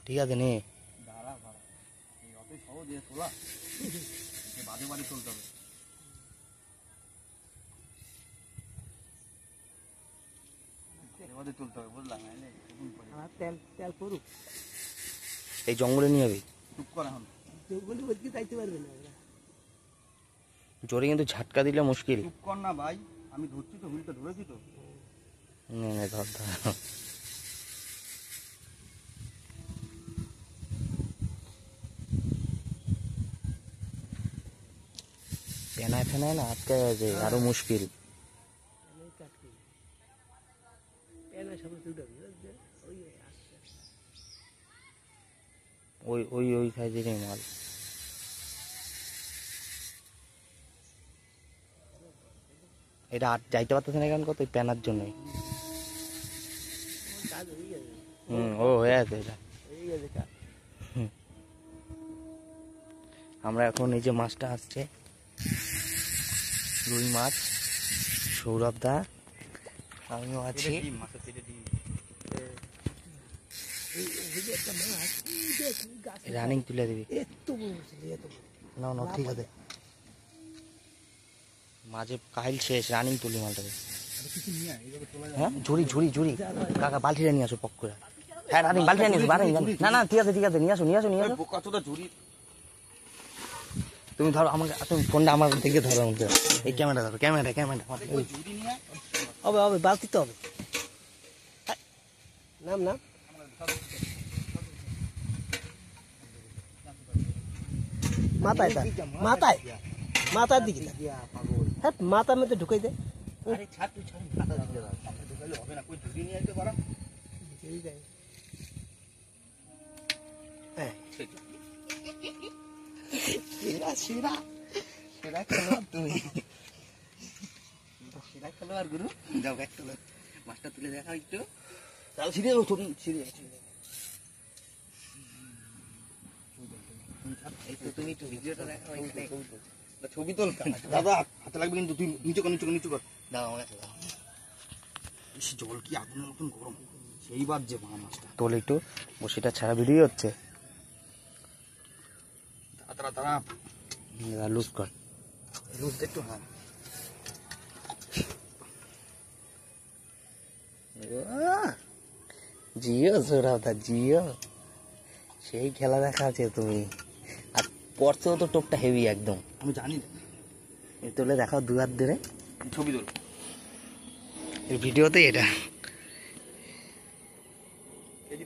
ঠিক আছে নে দাঁড়া ভাড়া এই অতই সহজ দিয়ে তোলা বাদে বাদে তুলতে হবে বাদে তুলতে হবে বুঝলাম তেল তেল করুক এই জঙ্গলে নিয়ে যাবি চুপ কর এখন জঙ্গলে ওদিকে যাইতে পারবে না জোরে কিন্তু ঝাটকা দিলে মুশকিল চুপ কর না ভাই আমি ধরছি তো হুইলটা ধরেছি তো নে ধর ধর পেনায় ফেনায় না আটকে যাচ্ছে আরো মুশকিল ওই ওই ওই সাইজেরই মাল এটা আর যাইতে পারতেছে না কেন কত পেনার জন্যই ও হয়ে আছে এটা আমরা এখন এই যে মাছটা আসছে রুই মাছ সৌরভ দা আমিও আছি রানিং তুলে দিবি না না ঠিক আছে মাঝে কাহিল শেষ রানিং তুলি মালটাকে হ্যাঁ ঝুড়ি ঝুড়ি ঝুড়ি কাকা বালতিটা নিয়ে আসো পক করে হ্যাঁ রানিং বালতিটা নিয়ে আসো না না ঠিক আছে নিয়ে আসো তুমি ধরো আমাকে তুমি ফোনটা আমার দিকে ধরো আমাকে এই ক্যামেরা ধরো ক্যামেরা হবে হবে বালতি তো হবে নাম নাম মাথায় মাথায় মাথার দিকে হ্যাঁ মাথার মধ্যে ঢুকাই দে মাছটা তুলে দেখা একটু তুমি একটু ভিডিওটা দেখা ছবি তোল দাদা হাতে লাগবে কিন্তু তুই নিচু কর দাও আমার কাছে দাও জল কি আগুনের মতন গরম সেইবার যে মাছটা তোল একটু বসিটা ছাড়া ভিডিও হচ্ছে তারা লুজ কর লুজ একটু হ্যাঁ জিও সৌরভদা জিও সেই খেলা দেখা আছে তুমি আর পড়তেও তো টোপটা হেভি একদম আমি জানি তোলে দেখাও 2 হাত ধরে ছবি তোল এই ভিডিওতে এটা